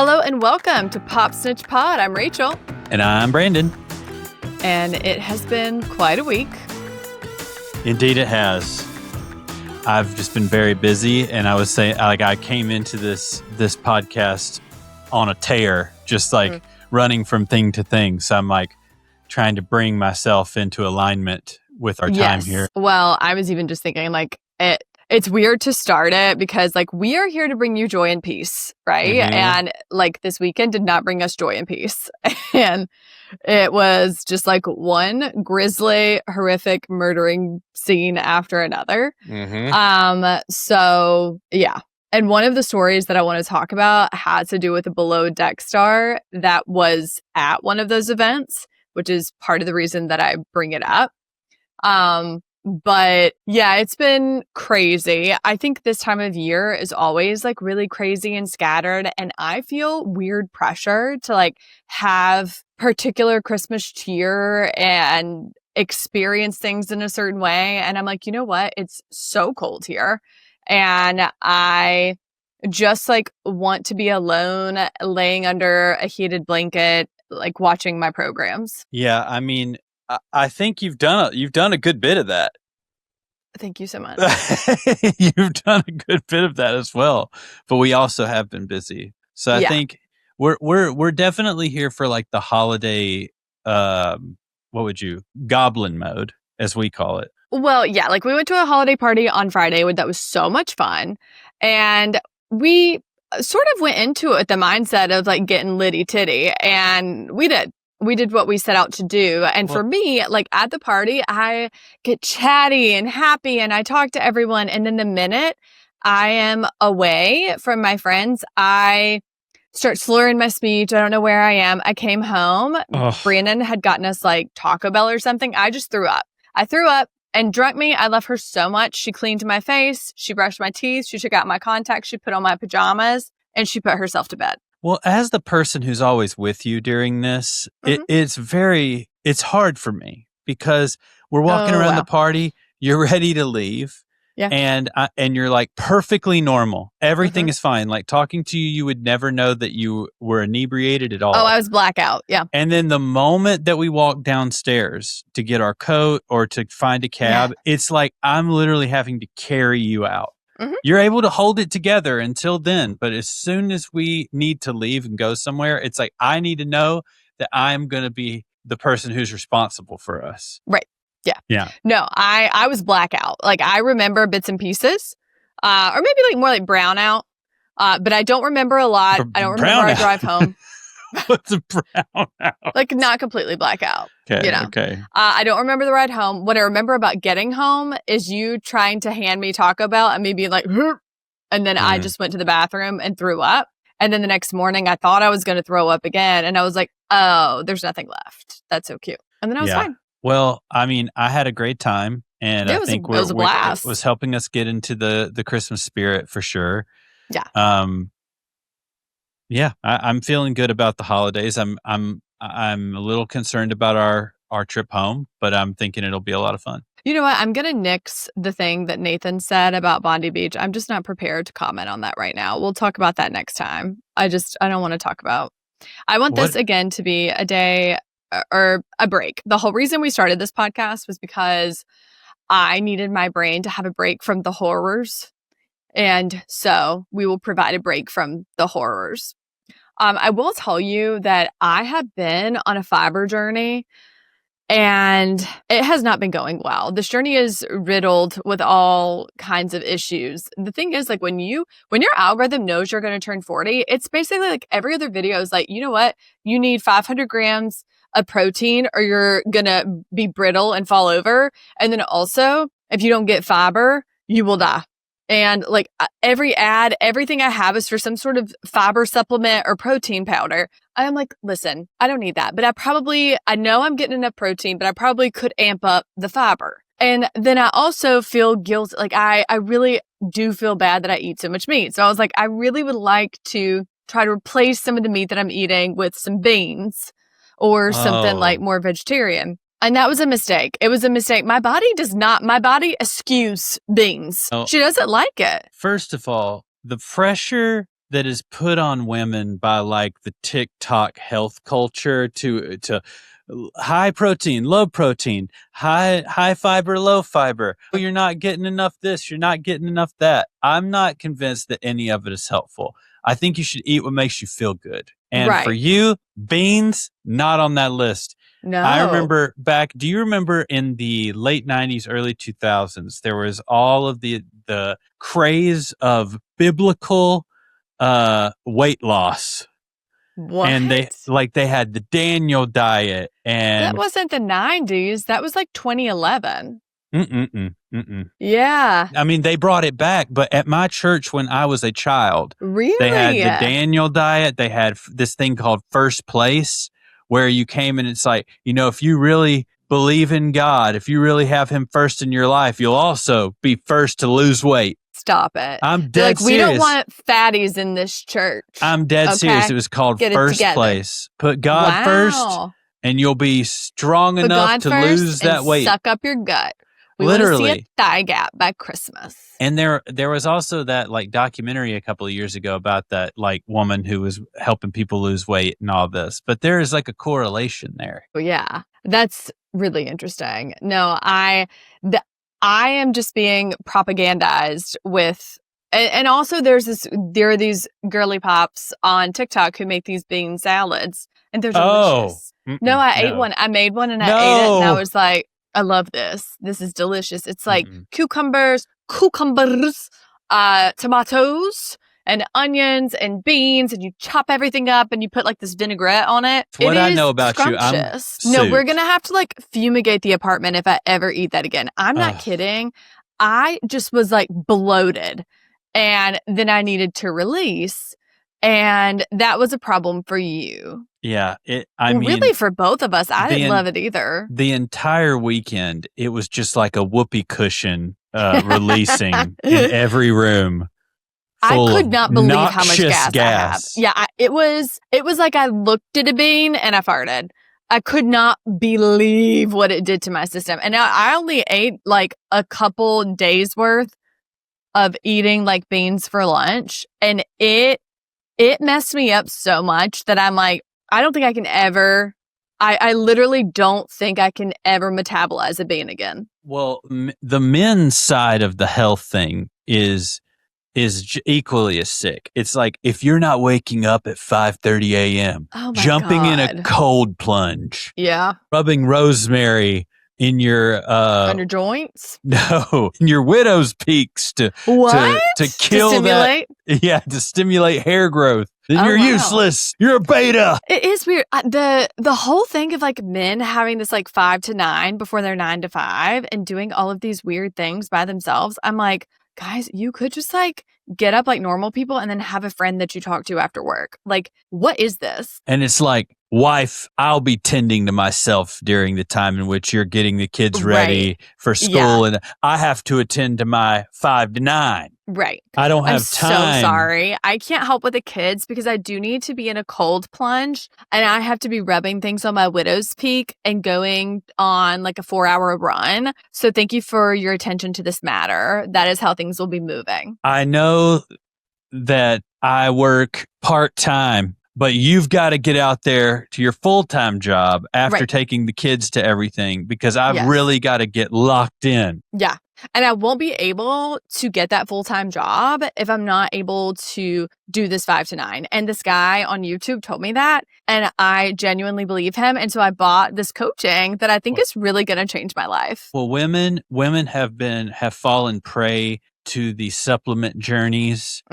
Hello and welcome to Pop Snitch Pod. I'm Rachel. And I'm Brandon. And it has been quite a week. Indeed it has. I've just been very busy, and I was saying, like, I came into this podcast on a tear, just like running from thing to thing. So I'm like trying to bring myself into alignment with our time here. Well, I was even just thinking like it's weird to start it because like we are here to bring you joy and peace, right? Mm-hmm. And like this weekend did not bring us joy and peace. And it was just like one grisly, horrific murdering scene after another. Mm-hmm. So yeah. And one of the stories that I want to talk about has to do with a below deck star that was at one of those events, which is part of the reason that I bring it up. But yeah, it's been crazy. I think this time of year is always like really crazy and scattered. And I feel weird pressure to like have particular Christmas cheer and experience things in a certain way. And I'm like, you know what? It's so cold here. And I just like want to be alone, laying under a heated blanket, like watching my programs. Yeah, I mean, I think you've done a good bit of that. Thank you so much. You've done a good bit of that as well, but we also have been busy. So I think we're definitely here for like the holiday. Goblin mode, as we call it. Well, yeah, like we went to a holiday party on Friday that was so much fun, and we sort of went into it with the mindset of like getting litty titty, and we did what we set out to do. And for me, like at the party, I get chatty and happy and I talk to everyone. And then the minute I am away from my friends, I start slurring my speech. I don't know where I am. I came home. Brandon had gotten us like Taco Bell or something. I just threw up. I threw up and drunk me. I love her so much. She cleaned my face. She brushed my teeth. She took out my contacts. She put on my pajamas and she put herself to bed. Well, as the person who's always with you during this, it's hard for me because we're walking around the party, you're ready to leave, and you're like perfectly normal. Everything is fine. Like talking to you, you would never know that you were inebriated at all. Oh, I was blackout, yeah. And then the moment that we walk downstairs to get our coat or to find a cab, it's like I'm literally having to carry you out. Mm-hmm. You're able to hold it together until then. But as soon as we need to leave and go somewhere, it's like, I need to know that I'm going to be the person who's responsible for us. Right. Yeah. Yeah. No, I was blackout. Like I remember bits and pieces, or maybe like more like brownout. But I don't remember a lot. I don't remember our drive home. What's a brownout? Like not completely blackout. Okay. You know? Okay. I don't remember the ride home. What I remember about getting home is you trying to hand me Taco Bell and me being like, and then I just went to the bathroom and threw up. And then the next morning I thought I was going to throw up again. And I was like, oh, there's nothing left. That's so cute. And then I was fine. Well, I mean, I had a great time. And I think it was a blast. It was helping us get into the Christmas spirit for sure. Yeah. Yeah, I'm feeling good about the holidays. I'm a little concerned about our trip home, but I'm thinking it'll be a lot of fun. You know what? I'm going to nix the thing that Nathan said about Bondi Beach. I'm just not prepared to comment on that right now. We'll talk about that next time. I don't want to talk about. I want this again to be a day or a break. The whole reason we started this podcast was because I needed my brain to have a break from the horrors. And so we will provide a break from the horrors. I will tell you that I have been on a fiber journey and it has not been going well. This journey is riddled with all kinds of issues. The thing is, like when your algorithm knows you're going to turn 40, it's basically like every other video is like, you know what? You need 500 grams of protein or you're going to be brittle and fall over. And then also, if you don't get fiber, you will die. And like every ad, everything I have is for some sort of fiber supplement or protein powder. I'm like, listen, I don't need that. But I know I'm getting enough protein, but I probably could amp up the fiber. And then I also feel guilt. Like I really do feel bad that I eat so much meat. So I was like, I really would like to try to replace some of the meat that I'm eating with some beans or something like more vegetarian. And that was a mistake. It was a mistake. My body eschews beans. Oh. She doesn't like it. First of all, the pressure that is put on women by like the TikTok health culture to high protein, low protein, high fiber, low fiber. You're not getting enough this, you're not getting enough that. I'm not convinced that any of it is helpful. I think you should eat what makes you feel good. And for you, beans, not on that list. No. I remember do you remember in the late 90s, early 2000s, there was all of the craze of biblical weight loss. What? And they had the Daniel diet, and that wasn't the 90s. That was like 2011. Yeah. I mean, they brought it back, but at my church when I was a child, really, they had the Daniel diet. They had this thing called First Place, where you came and it's like, if you really believe in God, if you really have him first in your life, you'll also be first to lose weight. Stop it. I'm dead serious. We don't want fatties in this church. I'm dead serious. It was called First Place. Put God first, and you'll be strong enough to lose that weight. Suck up your gut. We Literally. want to see a thigh gap by Christmas. And there was also that like documentary a couple of years ago about that like woman who was helping people lose weight and all this. But there is like a correlation there. Yeah, that's really interesting. No, I am just being propagandized with, and also there are these girly pops on TikTok who make these bean salads, and they're delicious. No, I ate one. I made one and I ate it, and I was like, I love this. This is delicious. It's like cucumbers, tomatoes, and onions and beans, and you chop everything up and you put like this vinaigrette on it. What I know about you, I'm no, we're gonna have to like fumigate the apartment if I ever eat that again. I'm not kidding. I just was like bloated, and then I needed to release, and that was a problem for you. Yeah, really for both of us. I didn't love it either. The entire weekend, it was just like a whoopee cushion releasing in every room. I could not believe how much gas I have. Yeah, it was like I looked at a bean and I farted. I could not believe what it did to my system. And I only ate like a couple days worth of eating like beans for lunch, and it messed me up so much that I'm like, I don't think I can ever, I literally don't think I can ever metabolize a bean again. Well, the men's side of the health thing is equally as sick. It's like if you're not waking up at 5:30 a.m., jumping in a cold plunge, rubbing rosemary in your on your joints, no, in your widow's peaks to kill that, to stimulate hair growth. Then you're useless. You're a beta. It is weird. The whole thing of like men having this like 5 to 9 before they're 9 to 5 and doing all of these weird things by themselves. I'm like, guys, you could just like get up like normal people and then have a friend that you talk to after work. Like, what is this? And it's like, wife, I'll be tending to myself during the time in which you're getting the kids ready for school, and I have to attend to my 5 to 9. Right. I don't have time. I'm so sorry. I can't help with the kids because I do need to be in a cold plunge, and I have to be rubbing things on my widow's peak and going on like a 4-hour run. So thank you for your attention to this matter. That is how things will be moving. I know that I work part-time, but you've got to get out there to your full-time job after taking the kids to everything, because I've really got to get locked in. Yeah. And I won't be able to get that full-time job if I'm not able to do this 5 to 9. And this guy on YouTube told me that, and I genuinely believe him. And so I bought this coaching that I think is really going to change my life. Well, women have fallen prey to the supplement journeys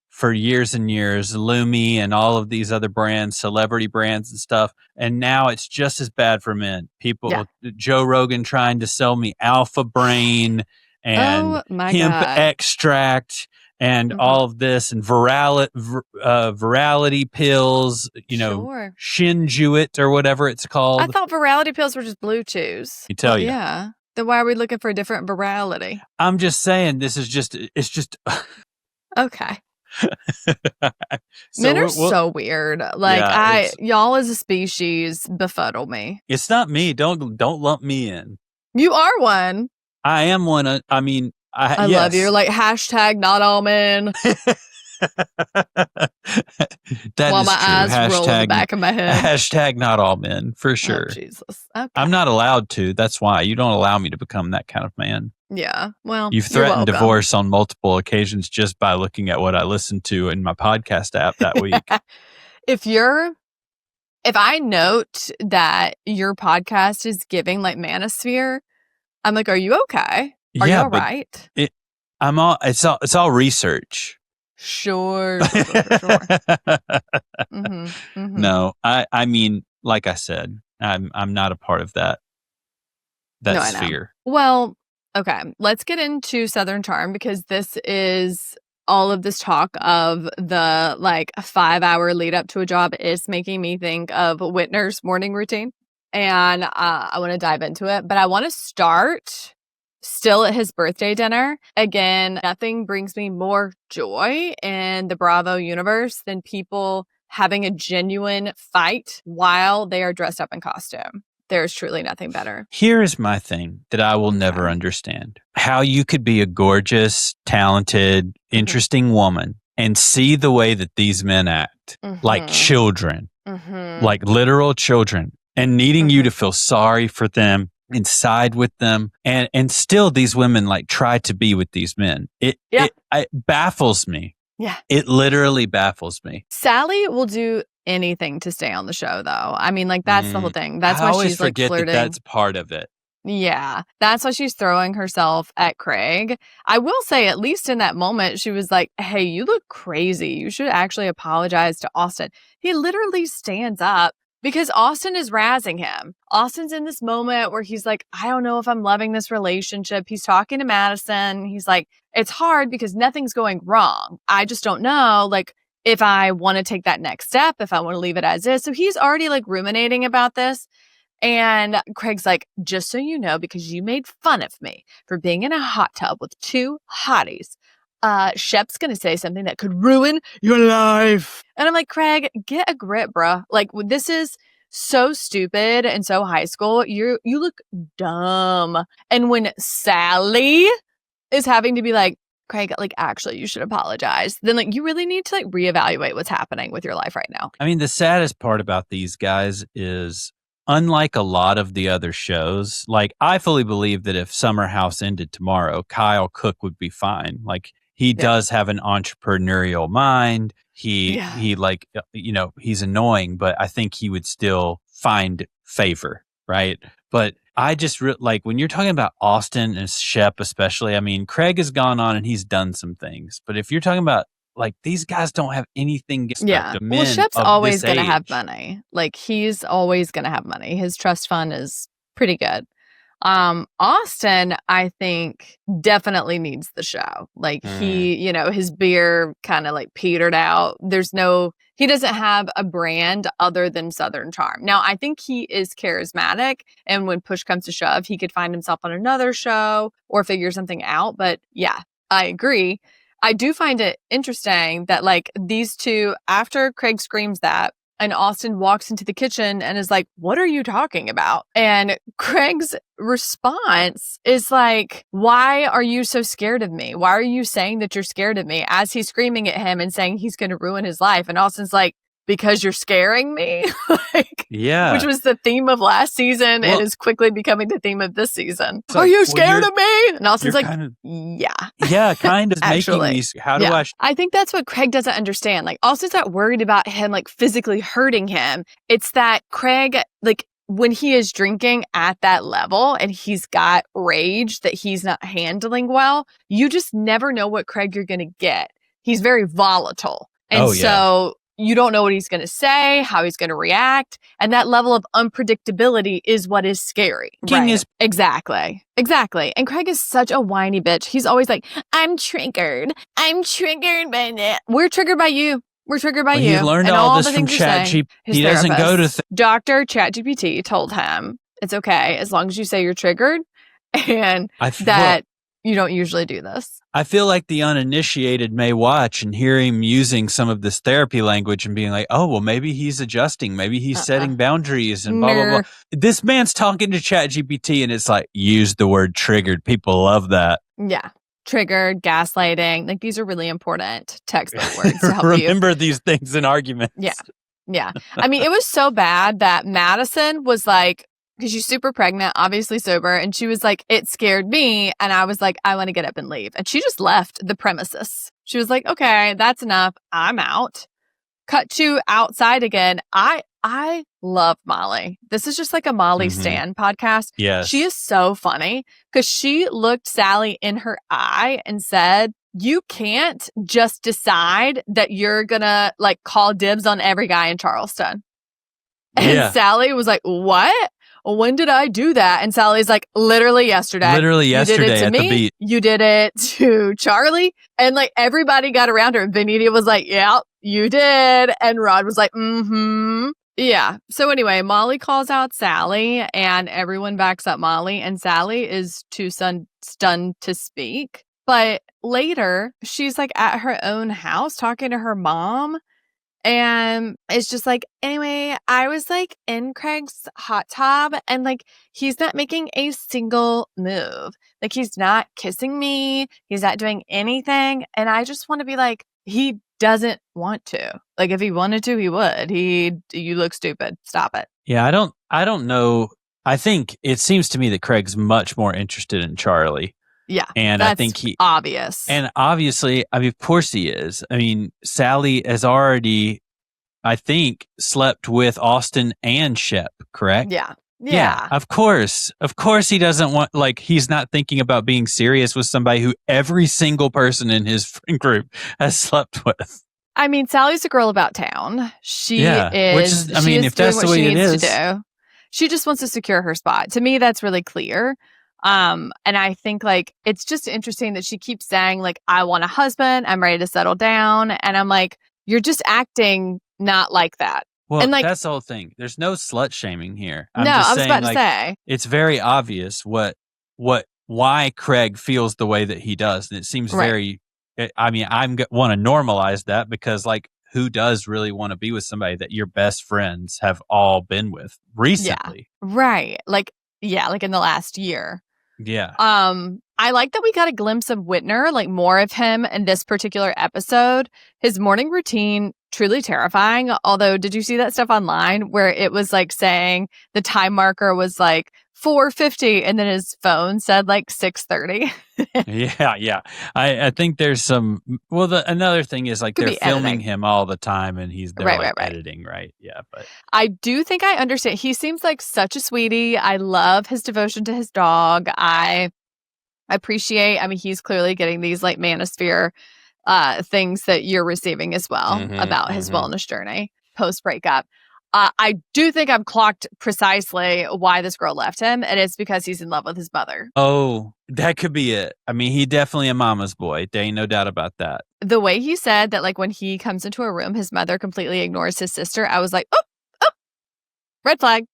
for years and years, Lumi and all of these other brands, celebrity brands and stuff. And now it's just as bad for men. People, Joe Rogan trying to sell me Alpha Brain and hemp extract and all of this, and virality pills, Shinjuit or whatever it's called. I thought virality pills were just blue chews. You tell you. Yeah. Then why are we looking for a different virality? I'm just saying it's just. Okay. Men are so weird. Like y'all as a species befuddle me. It's not me. Don't lump me in. You are one. I am one. I mean, I love you. Like hashtag not all men. That While is my true. eyes roll in the back of my head. Hashtag not all men, for sure. Oh, Jesus. Okay. I'm not allowed to. That's why. You don't allow me to become that kind of man. Yeah. Well, you've threatened divorce on multiple occasions just by looking at what I listened to in my podcast app that week. If I note that your podcast is giving like Manosphere, I'm like, are you okay? Are you all right? It's all research. Sure. No, I mean, like I said, I'm not a part of that sphere. Well, okay, let's get into Southern Charm, because this is all of this talk of the like 5-hour lead up to a job is making me think of Whitner's morning routine. And I want to dive into it, but I want to start still at his birthday dinner. Again, nothing brings me more joy in the Bravo universe than people having a genuine fight while they are dressed up in costume. There's truly nothing better. Here is my thing that I will never understand. How you could be a gorgeous, talented, interesting woman and see the way that these men act like children, like literal children, and needing you to feel sorry for them and side with them. And still these women like try to be with these men. It baffles me. Yeah. It literally baffles me. Sally will do anything to stay on the show, though. I mean, like, that's the whole thing. That's why she's like flirting. That's part of it. Yeah. That's why she's throwing herself at Craig. I will say, at least in that moment, she was like, hey, you look crazy. You should actually apologize to Austin. He literally stands up because Austin is razzing him. Austin's in this moment where he's like, I don't know if I'm loving this relationship. He's talking to Madison. He's like, it's hard because nothing's going wrong. I just don't know, like, if I want to take that next step, if I want to leave it as is. So he's already like ruminating about this. And Craig's like, just so you know, because you made fun of me for being in a hot tub with 2 hotties, Shep's going to say something that could ruin your life. And I'm like, Craig, get a grip, bruh. Like, this is so stupid and so high school. You look dumb. And when Sally is having to be like, Craig, like, actually, you should apologize, then, like, you really need to, like, reevaluate what's happening with your life right now. I mean, the saddest part about these guys is, unlike a lot of the other shows, like, I fully believe that if Summer House ended tomorrow, Kyle Cook would be fine. Like, he does have an entrepreneurial mind. He like, you know, he's annoying, but I think he would still find favor, right? But I just like when you're talking about Austin and Shep, especially, I mean, Craig has gone on and he's done some things, but if you're talking about like these guys don't have anything. Well, Shep's always going to have money. Like he's always going to have money. His trust fund is pretty good. Austin, I think definitely needs the show. Like he, you know, his beer kind of like petered out. He doesn't have a brand other than Southern Charm. Now, I think he is charismatic, and when push comes to shove, he could find himself on another show or figure something out. But yeah, I agree. I do find it interesting that like these two, after Craig screams that, and Austin walks into the kitchen and is like, what are you talking about? And Craig's response is like, why are you so scared of me? Why are you saying that you're scared of me? As he's screaming at him and saying he's going to ruin his life. And Austin's like, because you're scaring me? Which was the theme of last season and is quickly becoming the theme of this season. Are you scared of me? And Austin's like, yeah. Yeah, kind of making these, I think that's what Craig doesn't understand. Like, Austin's not worried about him, like, physically hurting him. It's that Craig, like, when he is drinking at that level and he's got rage that he's not handling well, you just never know what Craig you're going to get. He's very volatile. And so you don't know what he's going to say, how he's going to react. And that level of unpredictability is what is scary. Exactly. And Craig is such a whiny bitch. He's always like, I'm triggered by that. We're triggered by you. He learned all this from ChatGPT. He doesn't go to... Dr. ChatGPT told him, it's okay as long as you say you're triggered and you don't usually do this. I feel like the uninitiated may watch and hear him using some of this therapy language and being like, oh, well, maybe he's adjusting. Maybe he's setting boundaries and blah, blah, blah. This man's talking to ChatGPT and it's like, use the word triggered. People love that. Yeah. triggered, gaslighting. Like, these are really important textbook words to help remember these things in arguments. Yeah. I mean, it was so bad that Madison was like, because she's super pregnant, obviously sober, and she was like, it scared me. And I was like, I want to get up and leave. And she just left the premises. She was like, okay, that's enough. I'm out. Cut to outside again. I love Molly. This is just like a Molly Stan podcast. Yes. She is so funny because she looked Sally in her eye and said, you can't just decide that you're gonna like call dibs on every guy in Charleston. And Sally was like, what? When did I do that? And Sally's like, literally yesterday. Literally yesterday you did it to at me, the beat. You did it to Charlie. And like everybody got around her. Vanita was like, yeah, you did. And Rod was like, mm-hmm. Yeah. So anyway, Molly calls out Sally and everyone backs up Molly. And Sally is too stunned to speak. But later, she's like at her own house talking to her mom. And it's just like, anyway, I was like in Craig's hot tub and like, he's not making a single move. Like, he's not kissing me. He's not doing anything. And I just want to be like, he doesn't want to. Like, if he wanted to, he would. You look stupid. Stop it. Yeah, I don't know. I think it seems to me that Craig's much more interested in Charlie. Yeah. And I think obvious. And obviously, I mean, of course he is. I mean, Sally has already, I think, slept with Austin and Shep, correct? Yeah. Of course he doesn't want, like, he's not thinking about being serious with somebody who every single person in his friend group has slept with. I mean, Sally's a girl about town. She is. Which is, I mean, if that's the way it is. She just wants to secure her spot. To me, that's really clear. And I think like it's just interesting that she keeps saying like, I want a husband, I'm ready to settle down. And I'm like, you're just acting not like that. Well, and like, that's the whole thing. There's no slut shaming here. I was about to say. It's very obvious why Craig feels the way that he does. And it seems very, I mean, I want to normalize that because like, who does really want to be with somebody that your best friends have all been with recently? Yeah, right. Like in the last year. Yeah. I like that we got a glimpse of Whitner, like more of him in this particular episode. His morning routine, truly terrifying. Although, did you see that stuff online where it was like saying the time marker was like 4:50 and then his phone said like 6:30? Yeah. I think there's some, well, another thing is like they're filming him all the time and they're editing, right? Yeah. But I do think I understand. He seems like such a sweetie. I love his devotion to his dog. I appreciate, I mean, he's clearly getting these like Manosphere things that you're receiving as well about his wellness journey post breakup. I do think I've clocked precisely why this girl left him, and it's because he's in love with his mother. Oh, that could be it. I mean, he definitely a mama's boy. There ain't no doubt about that. The way he said that, like, when he comes into a room, his mother completely ignores his sister, I was like, oh, red flag.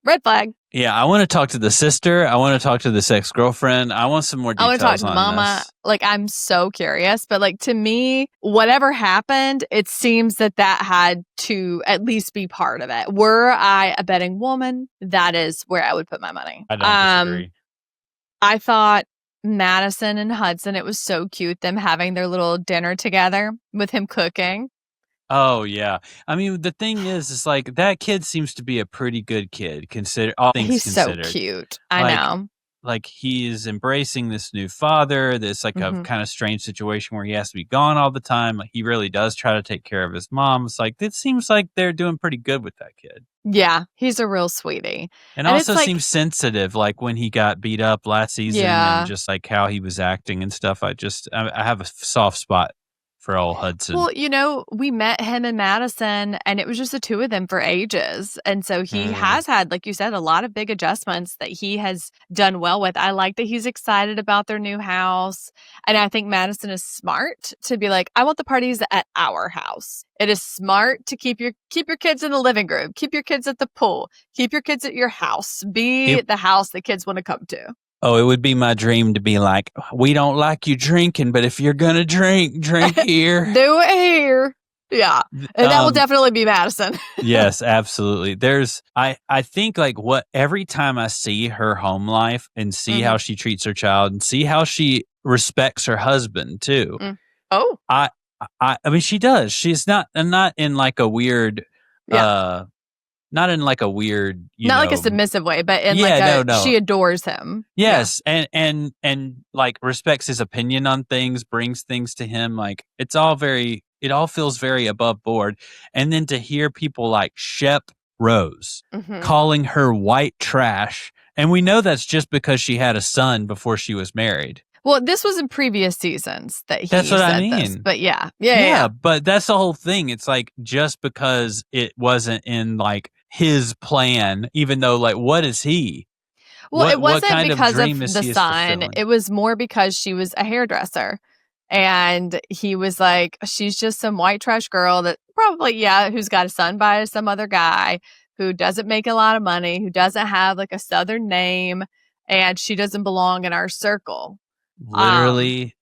Yeah, I want to talk to the sister. I want to talk to this ex-girlfriend. I want some more details. I want to talk to mama. This. Like, I'm so curious. But, like, to me, whatever happened, it seems that had to at least be part of it. Were I a betting woman, that is where I would put my money. I don't disagree. I thought Madison and Hudson, it was so cute, them having their little dinner together with him cooking. Oh, yeah. I mean, the thing is, it's like that kid seems to be a pretty good kid, all things considered. He's so cute. I know. Like, he's embracing this new father, this like a kind of strange situation where he has to be gone all the time. Like, he really does try to take care of his mom. It's like, it seems like they're doing pretty good with that kid. Yeah, he's a real sweetie. And also seems sensitive, like when he got beat up last season and just like how he was acting and stuff. I have a soft spot for old Hudson. Well, you know, we met him in Madison and it was just the two of them for ages. And so he has had, like you said, a lot of big adjustments that he has done well with. I like that he's excited about their new house. And I think Madison is smart to be like, I want the parties at our house. It is smart to keep your kids in the living room, keep your kids at the pool, keep your kids at your house, be the house that kids want to come to. Oh, it would be my dream to be like, we don't like you drinking, but if you're going to drink here. Do it here. Yeah. And that will definitely be Madison. Yes, absolutely. I think like every time I see her home life and see how she treats her child and see how she respects her husband too. Oh, I mean, she does. She's not in like a weird, not in like a weird, not like a submissive way, but in she adores him. Yes, and like respects his opinion on things, brings things to him. Like it all feels very above board. And then to hear people like Shep Rose calling her white trash, and we know that's just because she had a son before she was married. Well, this was in previous seasons that he That's what said I mean. this, but yeah. But that's the whole thing. It's like just because it wasn't in like his plan, even though like what is he? Well, it wasn't because of the son. It was more because she was a hairdresser. And he was like, she's just some white trash girl that probably, who's got a son by some other guy who doesn't make a lot of money, who doesn't have like a Southern name, and she doesn't belong in our circle. Literally,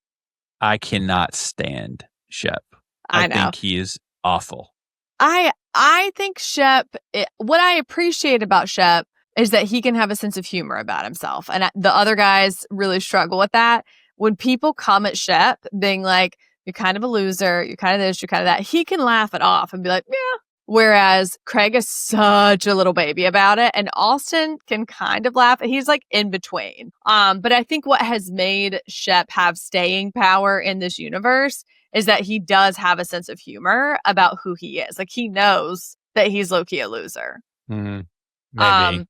I cannot stand Shep. I think he is awful. I think Shep, what I appreciate about Shep is that he can have a sense of humor about himself. And the other guys really struggle with that. When people come at Shep being like, you're kind of a loser, you're kind of this, you're kind of that, he can laugh it off and be like, yeah. Whereas Craig is such a little baby about it. And Austin can kind of laugh. He's like in between. But I think what has made Shep have staying power in this universe is that he does have a sense of humor about who he is. Like he knows that he's low-key a loser. Maybe.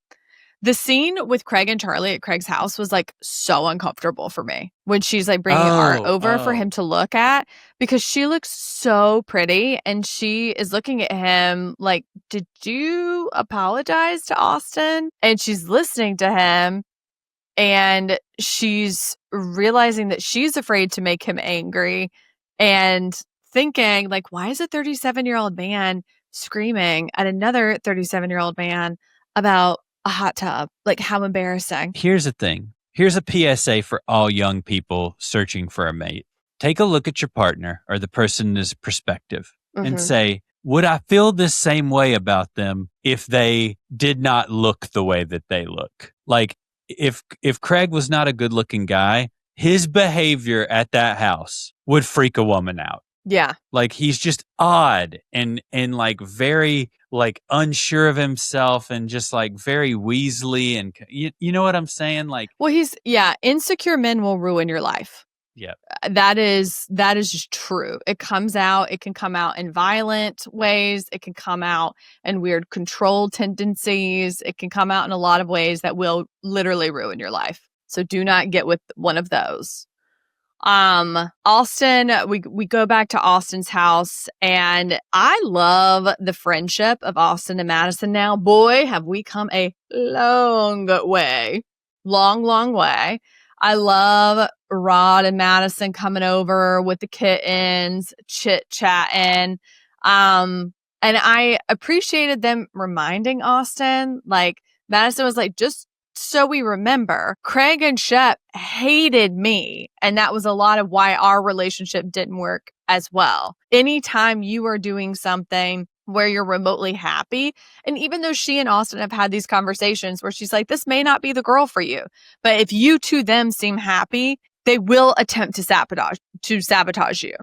The scene with Craig and Charlie at Craig's house was like so uncomfortable for me when she's like bringing art over for him to look at, because she looks so pretty and she is looking at him like, did you apologize to Austin? And she's listening to him and she's realizing that she's afraid to make him angry and thinking like, why is a 37-year-old man screaming at another 37-year-old man about a hot tub? Like, how embarrassing. Here's the thing. Here's a PSA for all young people searching for a mate. Take a look at your partner or the person's perspective and say, would I feel this same way about them if they did not look the way that they look? Like, if Craig was not a good looking guy, his behavior at that house would freak a woman out. Yeah. Like he's just odd and like very like unsure of himself and just like very Weasley and you know what I'm saying? Like, well, insecure men will ruin your life. Yeah. That is just true. It can come out in violent ways. It can come out in weird control tendencies. It can come out in a lot of ways that will literally ruin your life. So do not get with one of those. Austin, we go back to Austin's house and I love the friendship of Austin and Madison now. Boy, have we come a long way. Long way. I love Rod and Madison coming over with the kittens, chit-chatting. And I appreciated them reminding Austin, like Madison was like, just so we remember, Craig and Shep hated me. And that was a lot of why our relationship didn't work as well. Anytime you are doing something where you're remotely happy, and even though she and Austin have had these conversations where she's like, this may not be the girl for you, but if you to them seem happy, they will attempt to sabotage you.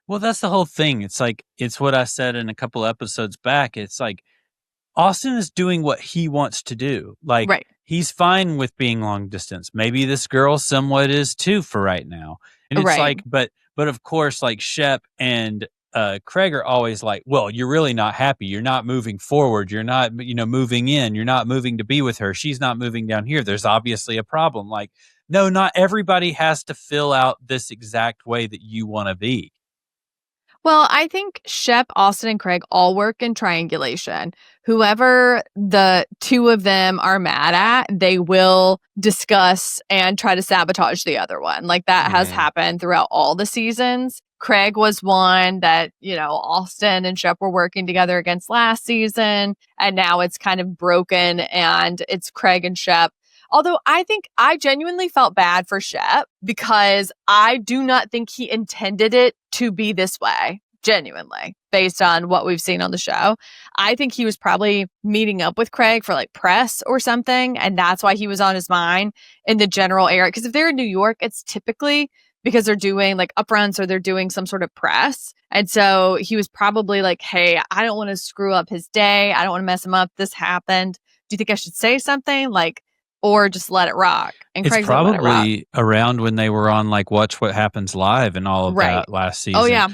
Well, that's the whole thing. It's like, it's what I said in a couple episodes back. It's like, Austin is doing what he wants to do. Like, right. He's fine with being long distance. Maybe this girl somewhat is too for right now. And it's like, but of course, like Shep and Craig are always like, well, you're really not happy. You're not moving forward. You're not, moving in. You're not moving to be with her. She's not moving down here. There's obviously a problem. Like, no, not everybody has to fill out this exact way that you want to be. Well, I think Shep, Austin, and Craig all work in triangulation. Whoever the two of them are mad at, they will discuss and try to sabotage the other one. Like that has happened throughout all the seasons. Craig was one that, Austin and Shep were working together against last season. And now it's kind of broken and it's Craig and Shep. Although I think I genuinely felt bad for Shep because I do not think he intended it to be this way, genuinely, based on what we've seen on the show. I think he was probably meeting up with Craig for like press or something, and that's why he was on his mind in the general area. Because if they're in New York, it's typically because they're doing like upfronts or they're doing some sort of press. And so he was probably like, hey, I don't want to screw up his day. I don't want to mess him up. This happened. Do you think I should say something? Like, or just let it rock? And it's Craig's probably like, let it rock. around when they were on like Watch What Happens Live and all of that last season. Oh, yeah.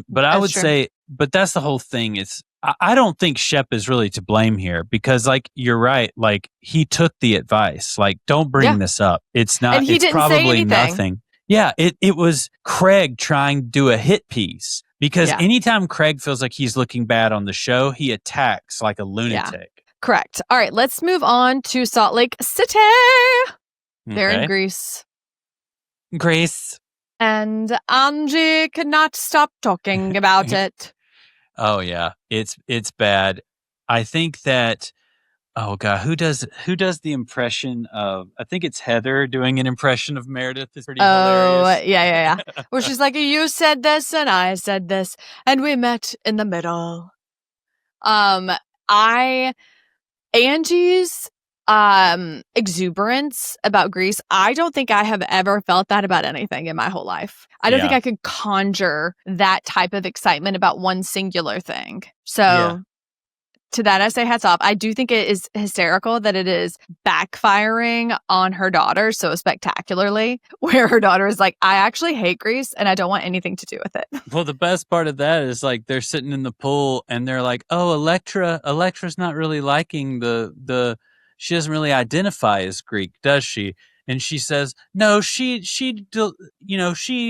But I would say, but that's the whole thing. It's, I don't think Shep is really to blame here because like, you're right. Like he took the advice, like, don't bring this up. It's not, and he it's didn't probably say anything. nothing. Yeah. It was Craig trying to do a hit piece because anytime Craig feels like he's looking bad on the show, he attacks like a lunatic. Correct. All right. Let's move on to Salt Lake City. They're in Greece. Greece. And Angie could not stop talking about it. Oh yeah, it's bad. I think that oh god, who does the impression of? I think it's Heather doing an impression of Meredith. It's pretty hilarious. Yeah. Where she's like, "You said this and I said this, and we met in the middle." Angie's exuberance about Greece, I don't think I have ever felt that about anything in my whole life. I don't think I could conjure that type of excitement about one singular thing. So to that, I say hats off. I do think it is hysterical that it is backfiring on her daughter so spectacularly, where her daughter is like, I actually hate Greece and I don't want anything to do with it. Well, the best part of that is like they're sitting in the pool and they're like, oh, Electra's not really liking she doesn't really identify as Greek, does she? And she says, no, she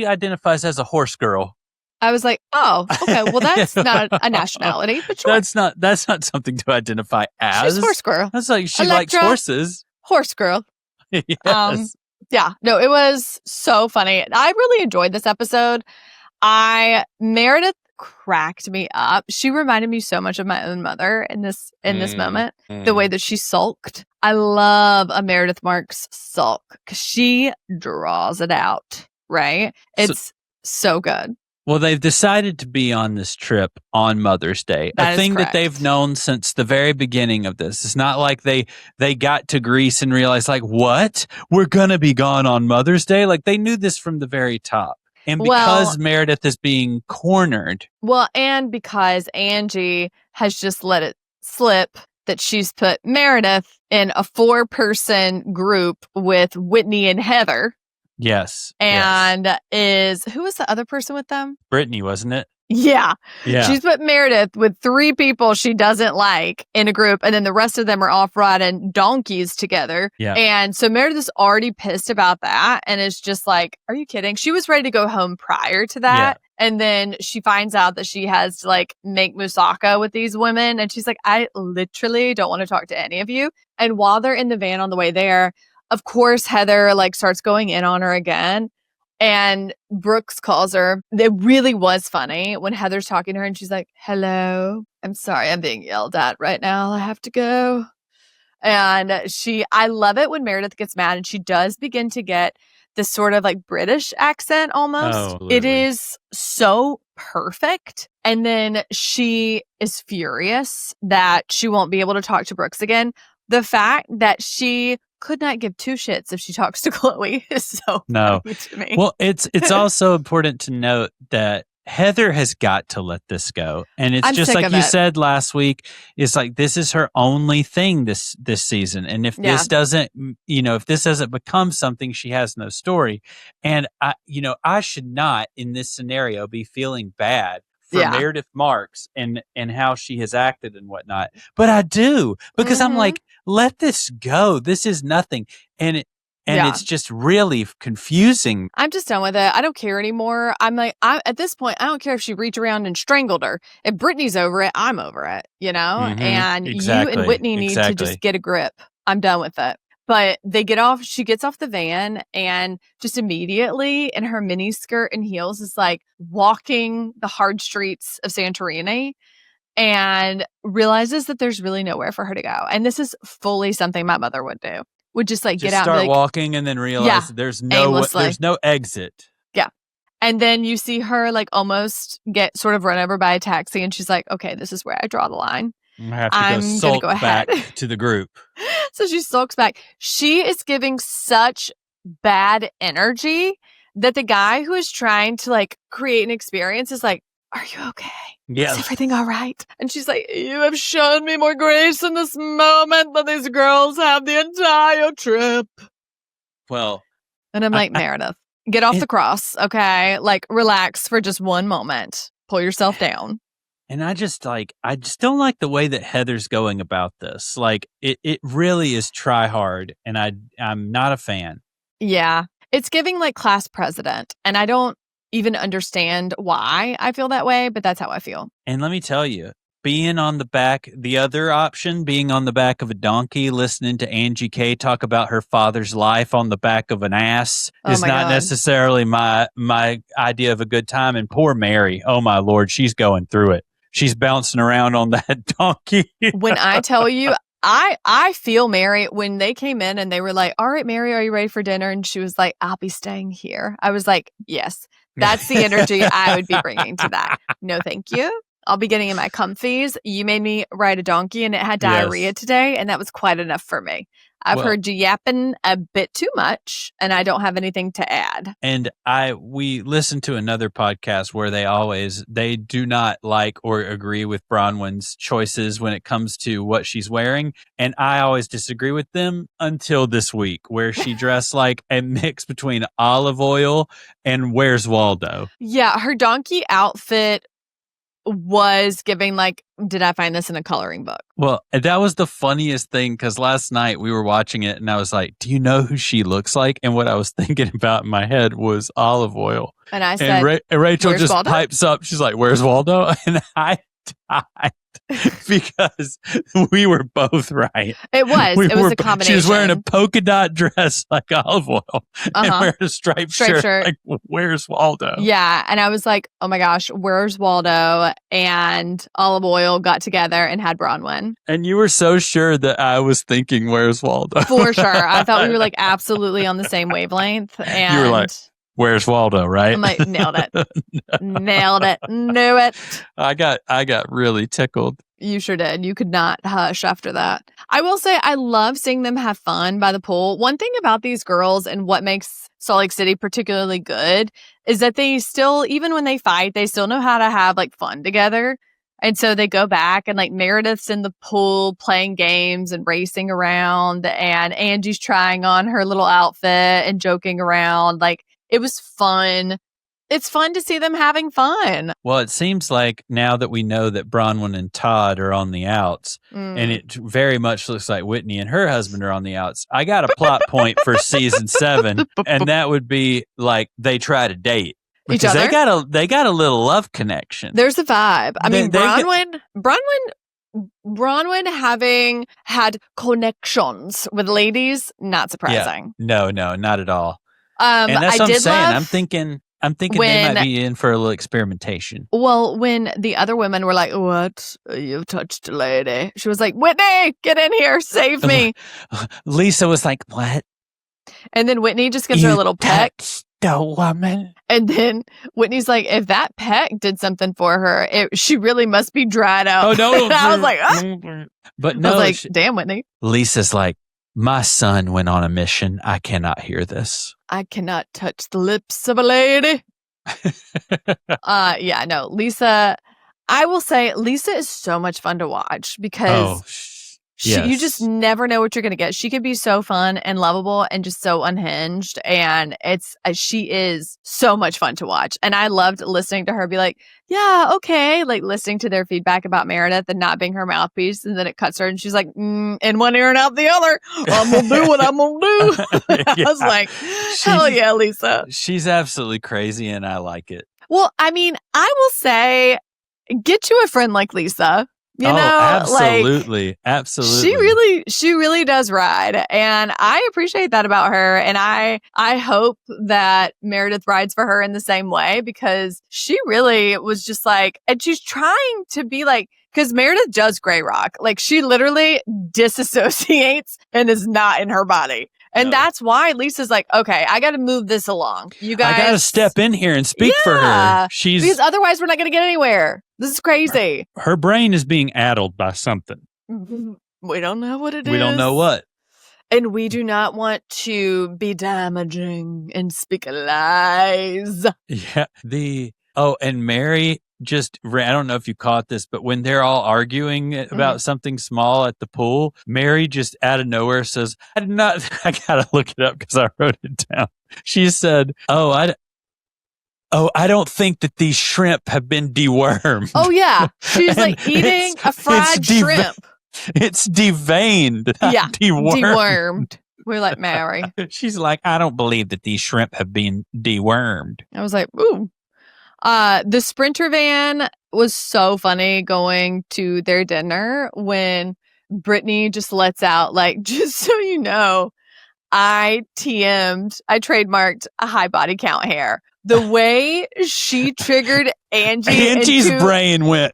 identifies as a horse girl. I was like, oh, okay. Well, that's not a nationality, but sure. That's not something to identify as. She's a horse girl. That's like she likes horses. Horse girl. Yes. Yeah. No, it was so funny. I really enjoyed this episode. Meredith cracked me up. She reminded me so much of my own mother in this moment. The way that she sulked. I love a Meredith Marks sulk because she draws it out. Right? It's so good. Well, they've decided to be on this trip on Mother's Day, a thing that they've known since the very beginning of this. It's not like they got to Greece and realized, like, what? We're going to be gone on Mother's Day? Like, they knew this from the very top. And because Meredith is being cornered. Well, and because Angie has just let it slip that she's put Meredith in a 4-person group with Whitney and Heather. Yes. And who was the other person with them? Brittany, wasn't it? Yeah. She's put Meredith with 3 people she doesn't like in a group, and then the rest of them are off riding donkeys together. Yeah. And so Meredith is already pissed about that and is just like, are you kidding? She was ready to go home prior to that. Yeah. And then she finds out that she has to like make moussaka with these women. And she's like, I literally don't want to talk to any of you. And while they're in the van on the way there, of course, Heather like starts going in on her again. And Brooks calls her. It really was funny when Heather's talking to her and she's like, hello, I'm sorry, I'm being yelled at right now. I have to go. And I love it when Meredith gets mad and she does begin to get this sort of like British accent almost. Oh, it is so perfect. And then she is furious that she won't be able to talk to Brooks again. The fact that she could not give 2 shits if she talks to Chloe is so funny to me. Well, it's also important to note that Heather has got to let this go. And it's just like you said last week, it's like this is her only thing this season. And if this doesn't, if this doesn't become something, she has no story. And I should not in this scenario be feeling bad for Meredith Marks and how she has acted and whatnot. But I do, because I'm like, let this go. This is nothing. And it's just really confusing. I'm just done with it. I don't care anymore. I'm like, at this point, I don't care if she reached around and strangled her. If Brittany's over it, I'm over it, And you and Whitney need to just get a grip. I'm done with it. But she gets off the van and just immediately in her mini skirt and heels is like walking the hard streets of Santorini and realizes that there's really nowhere for her to go. And this is fully something my mother would do. Would just like get out and start walking and then realize there's no exit. Yeah. And then you see her like almost get sort of run over by a taxi. And she's like, okay, this is where I draw the line. I'm going to go back to the group. So she sulks back. She is giving such bad energy that the guy who is trying to like create an experience is like, are you okay? Yes. Is everything all right? And she's like, you have shown me more grace in this moment than these girls have the entire trip. Well. And I'm like, Meredith, get off the cross, okay? Like, relax for just one moment. Pull yourself down. And I just don't like the way that Heather's going about this. Like, it really is try hard, and I'm not a fan. Yeah. It's giving like class president, and I don't even understand why I feel that way, but that's how I feel. And let me tell you, being on the other option, being on the back of a donkey, listening to Angie K talk about her father's life on the back of an ass is not necessarily my idea of a good time. And poor Mary, oh my Lord, she's going through it. She's bouncing around on that donkey. When I tell you, I feel Mary when they came in and they were like, all right, Mary, are you ready for dinner? And she was like, I'll be staying here. I was like, yes, that's the energy I would be bringing to that. No, thank you. I'll be getting in my comfies. You made me ride a donkey and it had diarrhea today, and that was quite enough for me. I've heard you yapping a bit too much, and I don't have anything to add. And we listened to another podcast where they do not like or agree with Bronwyn's choices when it comes to what she's wearing. And I always disagree with them until this week, where she dressed like a mix between Olive Oil and Where's Waldo. Yeah, her donkey outfit was giving like, did I find this in a coloring book? Well, that was the funniest thing, because last night we were watching it and I was like, do you know who she looks like? And what I was thinking about in my head was Olive Oil. And I said, and Rachel just Waldo? pipes up. She's like, where's Waldo? And I died because we were both right. It was. It was a combination. She was wearing a polka dot dress like Olive Oil and wearing a striped shirt. Like, where's Waldo? Yeah. And I was like, oh my gosh, where's Waldo? And Olive Oil got together and had Bronwyn. And you were so sure that I was thinking, where's Waldo? For sure. I thought we were like absolutely on the same wavelength. And you were like, where's Waldo, right? I'm like, nailed it. Nailed it. Knew it. I got really tickled. You sure did. You could not hush after that. I will say I love seeing them have fun by the pool. One thing about these girls and what makes Salt Lake City particularly good is that they still, even when they fight, they still know how to have like fun together. And so they go back and like Meredith's in the pool playing games and racing around, and Angie's trying on her little outfit and joking around. Like, it was fun. It's fun to see them having fun. Well, it seems like now that we know that Bronwyn and Todd are on the outs, and it very much looks like Whitney and her husband are on the outs, I got a plot point for season 7, and that would be like they try to date. Each other? They got a little love connection. There's a vibe. I mean, Bronwyn having had connections with ladies, not surprising. Yeah. No, not at all. And that's what I'm saying. I'm thinking they might be in for a little experimentation. Well, when the other women were like, what? You've touched a lady. She was like, Whitney, get in here. Save me. Lisa was like, what? And then Whitney just gives her a little peck. The woman. And then Whitney's like, if that peck did something for her, she really must be dried out. Oh, no. I was like, oh. But no. I was like, damn, Whitney. Lisa's like, my son went on a mission. I cannot hear this. I cannot touch the lips of a lady. Yeah, no, Lisa, I will say Lisa is so much fun to watch because you just never know what you're going to get. She could be so fun and lovable and just so unhinged. And she is so much fun to watch. And I loved listening to her be like, yeah, okay. Like listening to their feedback about Meredith and not being her mouthpiece. And then it cuts her and she's like, in one ear and out the other. I'm going to do what I'm going to do. I was like, hell yeah, Lisa. She's absolutely crazy and I like it. Well, I mean, I will say, get you a friend like Lisa. You know, absolutely. Absolutely. She really does ride. And I appreciate that about her. And I hope that Meredith rides for her in the same way, because she really was just like, and she's trying to be like, because Meredith does gray rock. Like she literally disassociates and is not in her body. And that's why Lisa's like, okay, I got to move this along. You guys. I got to step in here and speak for her. Because otherwise we're not going to get anywhere. This is crazy. Her brain is being addled by something. We don't know what it is. We don't know what. And we do not want to be damaging and speak lies. Yeah. And Mary just ran, I don't know if you caught this, but when they're all arguing about something small at the pool, Mary just out of nowhere says, I gotta look it up because I wrote it down. She said, I don't think that these shrimp have been dewormed. Oh, yeah. She's like eating a fried shrimp. It's deveined. Yeah. Dewormed. We're like, Mary. She's like, I don't believe that these shrimp have been dewormed. I was like, ooh. The Sprinter van was so funny going to their dinner when Brittany just lets out, like, just so you know, I trademarked a high body count hair. The way she triggered Angie's brain went.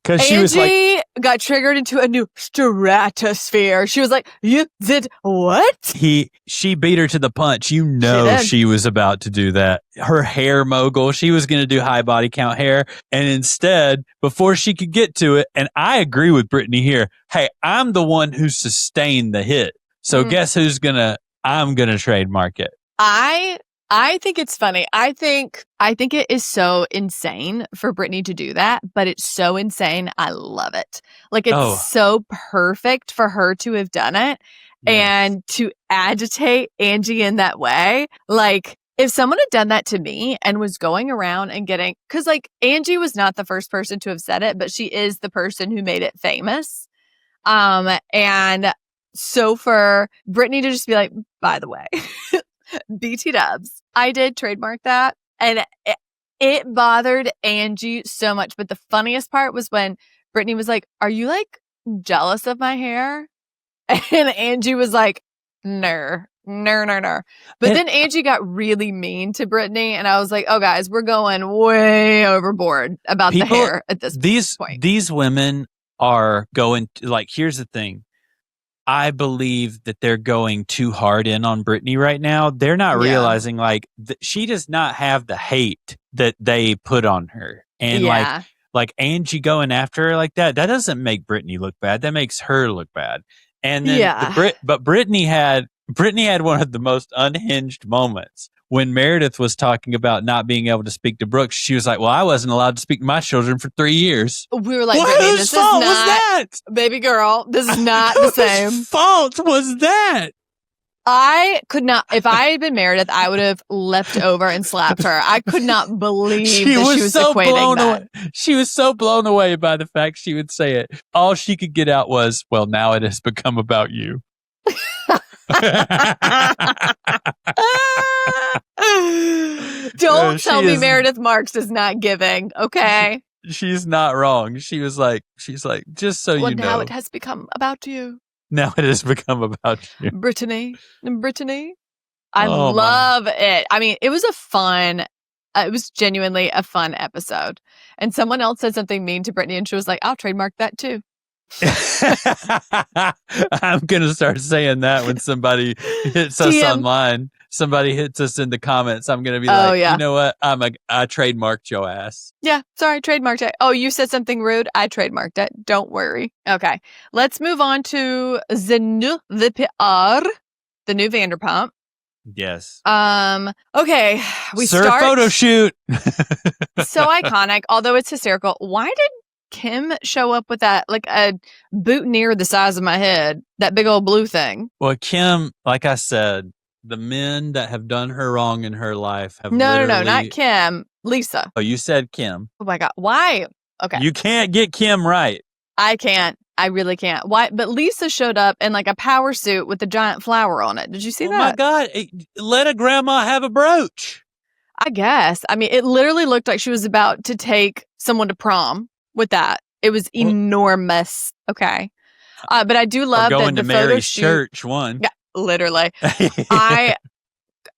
Because she was like, Angie got triggered into a new stratosphere. She was like, you did what? She beat her to the punch. You know she was about to do that. Her hair mogul. She was going to do high body count hair. And instead, before she could get to it, and I agree with Brittany here, hey, I'm the one who sustained the hit. So guess I'm going to trademark it. I think it's funny. I think it is so insane for Brittany to do that, but it's so insane. I love it. Like, it's so perfect for her to have done it and to agitate Angie in that way. Like, if someone had done that to me and was going around and because like Angie was not the first person to have said it, but she is the person who made it famous. And so for Brittany to just be like, by the way, BT dubs. I did trademark that, and it bothered Angie so much. But the funniest part was when Brittany was like, are you like jealous of my hair? And Angie was like, no. But then Angie got really mean to Brittany, and I was like, oh guys, we're going way overboard about the hair at this point. These women are going to, like, here's the thing. I believe that they're going too hard in on Brittany right now. They're not realizing she does not have the hate that they put on her. And like Angie going after her like that doesn't make Brittany look bad. That makes her look bad. And then but Brittany had one of the most unhinged moments when Meredith was talking about not being able to speak to Brooks. She was like, well, I wasn't allowed to speak to my children for 3 years. We were like, whose fault was that? Baby girl, this is not the same. Whose fault was that? I could not, if I had been Meredith, I would have leapt over and slapped her. I could not believe she was so equating that. She was so blown away by the fact she would say it. All she could get out was, well, now it has become about you. Don't tell me Meredith Marks is not giving, okay? She's not wrong. She's like, just so you know. Now it has become about you. Now it has become about you. Brittany. I love it. I mean, it was it was genuinely a fun episode. And someone else said something mean to Brittany, and she was like, I'll trademark that too. I'm gonna start saying that when somebody hits us online. Somebody hits us in the comments. I'm gonna be you know what? I trademarked your ass. Yeah, sorry, trademarked it. Oh, you said something rude. I trademarked it. Don't worry. Okay, let's move on to the new Vanderpump. Yes. Okay, we start Photoshoot. So iconic, although it's hysterical. Why did Kim show up with that, like a boutonniere the size of my head, that big old blue thing? Well, Kim, like I said, the men that have done her wrong in her life have No, not Kim. Lisa. Oh, you said Kim. Oh my God. Why? Okay. You can't get Kim right. I can't. I really can't. Why? But Lisa showed up in like a power suit with a giant flower on it. Did you see that? Oh my God. Let a grandma have a brooch. I guess. I mean, it literally looked like she was about to take someone to prom with that. It was enormous. Okay. But I do love going that to the Mary's Photoshoot, church one. Yeah, literally.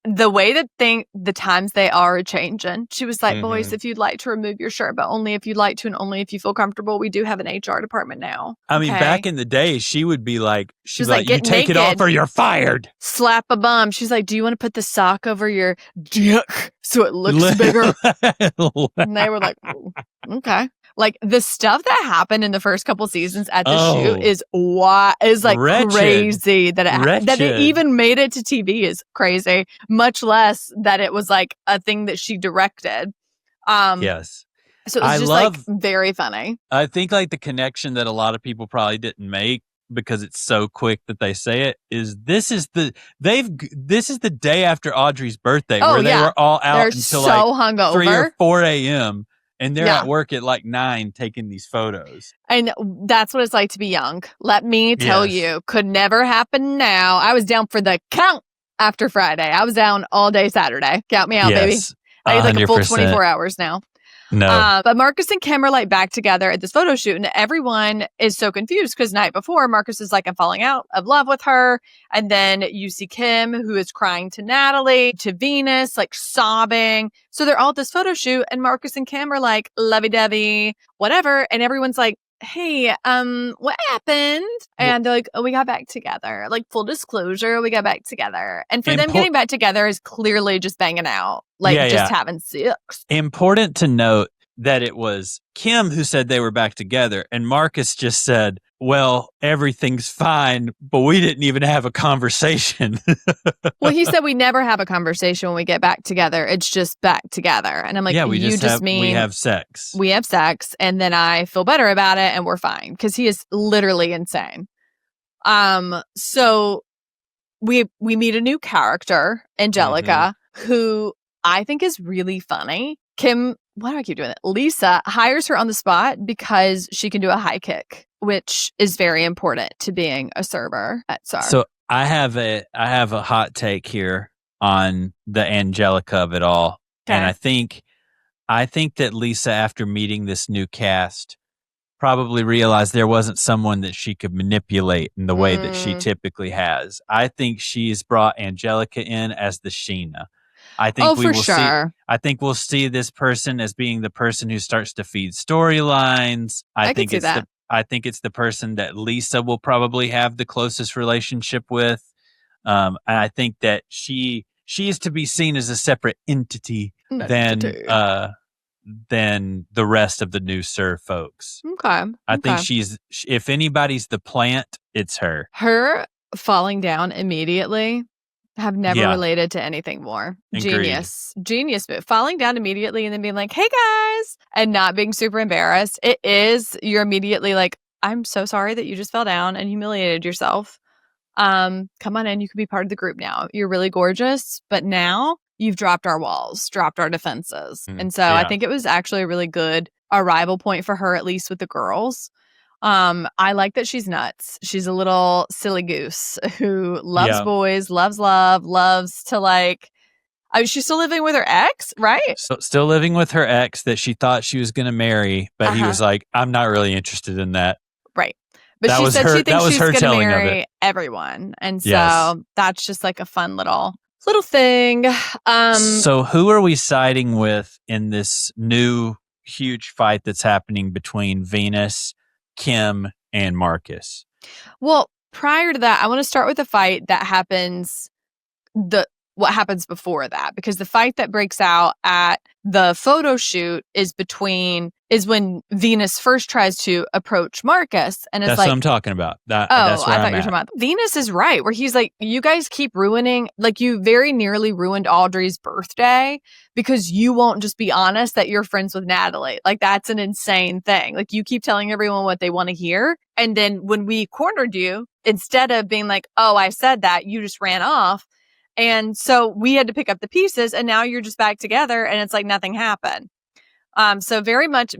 the way that the times they are changing. She was like, boys, if you'd like to remove your shirt, but only if you'd like to and only if you feel comfortable. We do have an HR department now. I mean, back in the day, she would be like, she's like, you take it off or you're fired. Slap a bum. She's like, do you want to put the sock over your dick so it looks bigger? And they were like, oh, okay. Like the stuff that happened in the first couple seasons at the shoot is like wretched. Crazy that it even made it to TV is crazy. Much less that it was like a thing that she directed. Yes. So it was just like very funny. I think like the connection that a lot of people probably didn't make because it's so quick that they say it is this is the day after Audrey's birthday where they were all out until so like hungover. 3 or 4 a.m. And they're at work at like 9 taking these photos. And that's what it's like to be young. Let me tell you, could never happen now. I was down for the count after Friday. I was down all day Saturday. Count me out, baby. I need like a full 24 hours now. No. But Marcus and Kim are like back together at this photo shoot, and everyone is so confused because night before, Marcus is like, I'm falling out of love with her. And then you see Kim, who is crying to Natalie, to Venus, like sobbing. So they're all at this photo shoot, and Marcus and Kim are like lovey-dovey, whatever. And everyone's like, hey, what happened? And they're like, oh, we got back together. Like, full disclosure, we got back together. And for them getting back together is clearly just banging out, like having sex. Important to note that it was Kim who said they were back together, and Marcus just said, well, everything's fine, but we didn't even have a conversation. Well, he said we never have a conversation when we get back together. It's just back together. And I'm like, we have sex. We have sex, and then I feel better about it, and we're fine. Because he is literally insane. So we meet a new character, Angelica, who I think is really funny. Kim, why do I keep doing that? Lisa hires her on the spot because she can do a high kick, which is very important to being a server at SAR. So I have a hot take here on the Angelica of it all. Okay. And I think that Lisa, after meeting this new cast, probably realized there wasn't someone that she could manipulate in the way that she typically has. I think she's brought Angelica in as the Sheena. I think I think we'll see this person as being the person who starts to feed storylines. I think it's the person that Lisa will probably have the closest relationship with. And I think that she is to be seen as a separate entity than the rest of the new Sir folks. Okay. I think if anybody's the plant, it's her. Her falling down immediately. Have never related to anything more. Agreed. Genius move. Falling down immediately and then being like, hey guys, and not being super embarrassed. You're immediately like, I'm so sorry that you just fell down and humiliated yourself. Come on in, you can be part of the group now. You're really gorgeous, but now you've dropped our walls, dropped our defenses. And so I think it was actually a really good arrival point for her, at least with the girls. I like that she's nuts. She's a little silly goose who loves boys, loves love, loves to like. She's still living with her ex, right? So, still living with her ex that she thought she was going to marry, but he was like, "I'm not really interested in that." Right, but she said she thinks she's going to marry everyone, and so that's just like a fun little thing. So, who are we siding with in this new huge fight that's happening between Venus, Kim, and Marcus? Well, prior to that, I want to start with the fight that happens, what happens before that, because the fight that breaks out at the photo shoot is when Venus first tries to approach Marcus, and it's that's like, what I'm talking about. That's I thought you were talking about Venus is right, where he's like, you guys keep ruining, like you very nearly ruined Audrey's birthday because you won't just be honest that you're friends with Natalie. Like that's an insane thing. Like you keep telling everyone what they want to hear, and then when we cornered you, instead of being like, oh, I said that, you just ran off. And so we had to pick up the pieces, and now you're just back together, and it's like nothing happened. So very much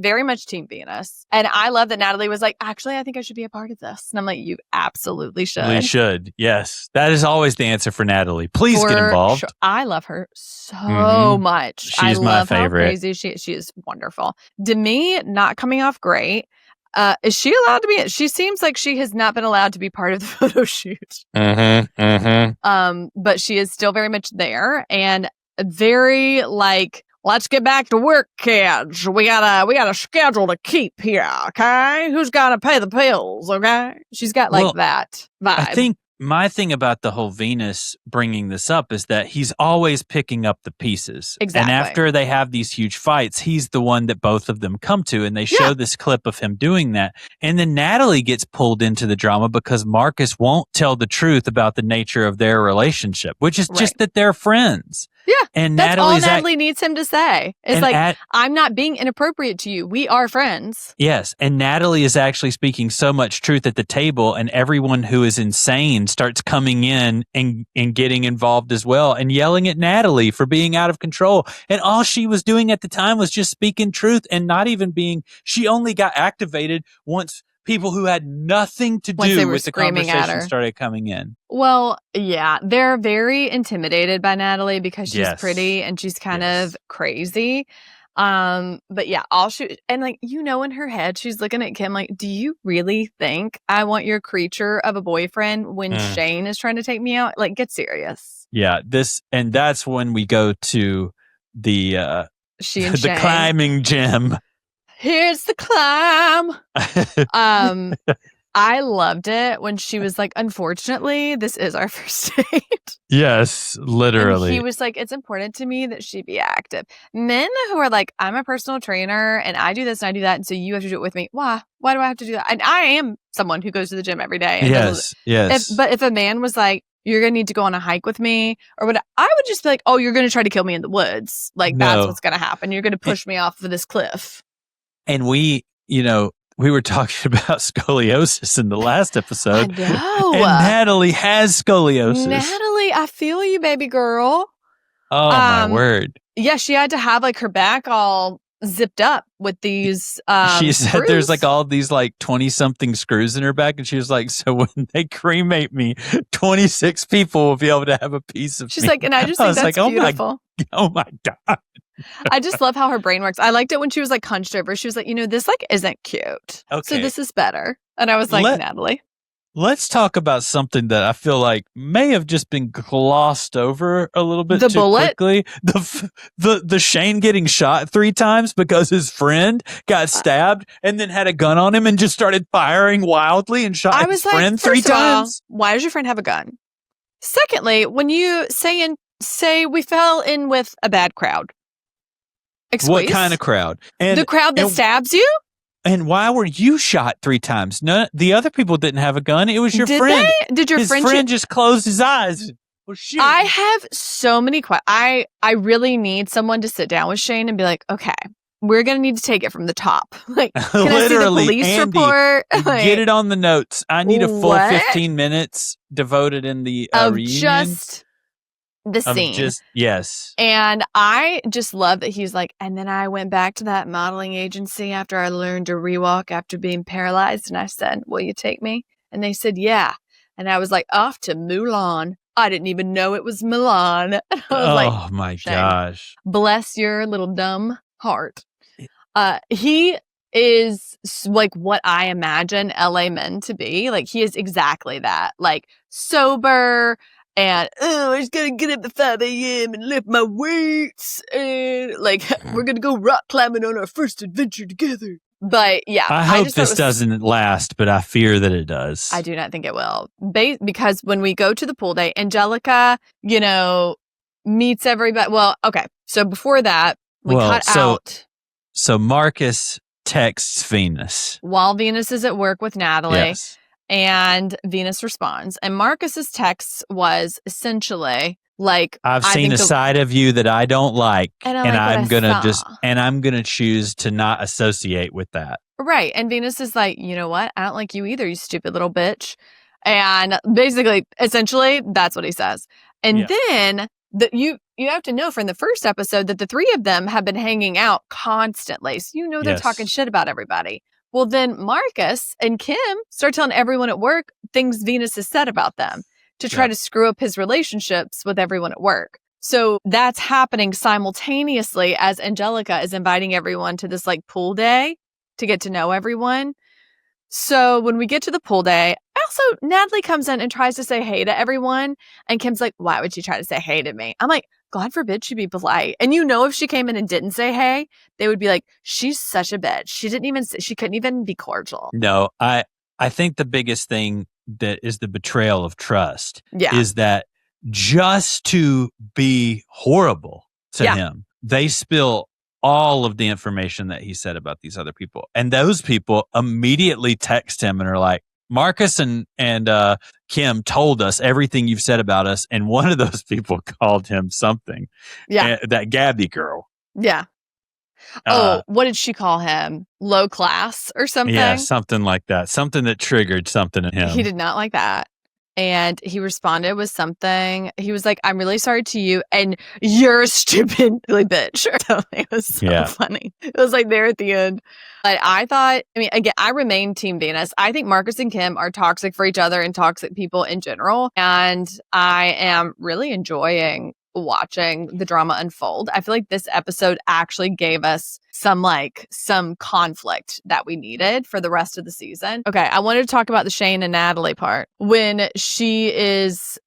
Team Venus. And I love that Natalie was like, actually, I think I should be a part of this. And I'm like, you absolutely should. We should. Yes. That is always the answer for Natalie. Please get involved. Sure. I love her so much. She's my favorite. How crazy she is. She is wonderful. Demi, not coming off great. Is she allowed to be? She seems like she has not been allowed to be part of the photo shoot. But she is still very much there and very like, let's get back to work, kids. We got a schedule to keep here, okay? Who's got to pay the bills, okay? She's got like that vibe. I think my thing about the whole Venus bringing this up is that he's always picking up the pieces. Exactly. And after they have these huge fights, he's the one that both of them come to. And they show this clip of him doing that. And then Natalie gets pulled into the drama because Marcus won't tell the truth about the nature of their relationship, which is just that they're friends. Yeah. And that's all Natalie needs him to say. It's like, I'm not being inappropriate to you. We are friends. Yes. And Natalie is actually speaking so much truth at the table, and everyone who is insane starts coming in and getting involved as well and yelling at Natalie for being out of control. And all she was doing at the time was just speaking truth and not even being, she only got activated once people who had nothing to do with the conversation started coming in. Well, yeah, they're very intimidated by Natalie because she's pretty and she's kind of crazy. But yeah, and like, in her head, she's looking at Kim like, do you really think I want your creature of a boyfriend when Shane is trying to take me out? Like, get serious. Yeah, that's when we go to the the climbing gym. Here's the climb. I loved it when she was like, unfortunately, this is our first date. Yes, literally. And he was like, it's important to me that she be active. Men who are like, I'm a personal trainer and I do this and I do that. And so you have to do it with me. Why? Why do I have to do that? And I am someone who goes to the gym every day. And yes. But if a man was like, you're going to need to go on a hike with me or what, I would just be like, oh, you're going to try to kill me in the woods. Like, that's what's going to happen. You're going to push me off of this cliff. And we were talking about scoliosis in the last episode. I know. And Natalie has scoliosis. Natalie, I feel you, baby girl. Oh, my word. Yeah, she had to have like her back all zipped up with these she said screws. There's like all these like 20-something screws in her back. And she was like, so when they cremate me, 26 people will be able to have a piece of She's me. like, and I just think that's beautiful. Oh, my God. I just love how her brain works. I liked it when she was like hunched over. She was like, this like isn't cute. Okay. So this is better. And I was like, Natalie. Let's talk about something that I feel like may have just been glossed over a little bit too quickly. The Shane getting shot 3 times because his friend got stabbed and then had a gun on him and just started firing wildly and shot his friend 3 times. Why does your friend have a gun? Secondly, when you say we fell in with a bad crowd. Excuse? What kind of crowd? The crowd that stabs you? And why were you shot 3 times? No, the other people didn't have a gun. It was your friend. Did your friend just close his eyes? Well, shoot. I have so many questions. I really need someone to sit down with Shane and be like, okay, we're going to need to take it from the top. Like, can I see the police Andy, report? Like, get it on the notes. I need a full 15 minutes devoted in the reunion. Just the scene. Yes. And I just love that he's like, and then I went back to that modeling agency after I learned to rewalk after being paralyzed. And I said, will you take me? And they said, yeah. And I was like, off to Mulan. I didn't even know it was Milan. I was like, my gosh. Bless your little dumb heart. He is like what I imagine LA men to be. Like, he is exactly that. Like, sober. And, I just gotta get up at 5 a.m. and lift my weights. And, like, we're gonna go rock climbing on our first adventure together. But, yeah. I hope this doesn't last, but I fear that it does. I do not think it will. Because when we go to the pool day, Angelica, meets everybody. Well, okay. So before that, we cut out. So Marcus texts Venus. While Venus is at work with Natalie. Yes. And Venus responds. And Marcus's text was essentially like, I've seen a side of you that I don't like, and I'm gonna choose to not associate with that. Right. And Venus is like, you know what? I don't like you either, you stupid little bitch. And basically, essentially, that's what he says. And then you have to know from the first episode that the 3 of them have been hanging out constantly. So they're talking shit about everybody. Well, then Marcus and Kim start telling everyone at work things Venus has said about them to try to screw up his relationships with everyone at work. So that's happening simultaneously as Angelica is inviting everyone to this like pool day to get to know everyone. So when we get to the pool day, also Natalie comes in and tries to say hey to everyone. And Kim's like, why would she try to say hey to me? I'm like, God forbid she be polite. And if she came in and didn't say hey, they would be like, she's such a bitch. She couldn't even be cordial. No, I think the biggest thing that is the betrayal of trust is that just to be horrible to him, they spill all of the information that he said about these other people. And those people immediately text him and are like, Marcus and Kim told us everything you've said about us. And one of those people called him something. Yeah. That Gabby girl. Yeah. What did she call him? Low class or something? Yeah, something like that. Something that triggered something in him. He did not like that. And he responded with something. He was like, I'm really sorry to you. And you're a stupid bitch. It was so funny. It was like there at the end. But again, I remain Team Venus. I think Marcus and Kim are toxic for each other and toxic people in general. And I am really enjoying watching the drama unfold. I feel like this episode actually gave us some conflict that we needed for the rest of the season. Okay, I wanted to talk about the Shane and Natalie part. When she is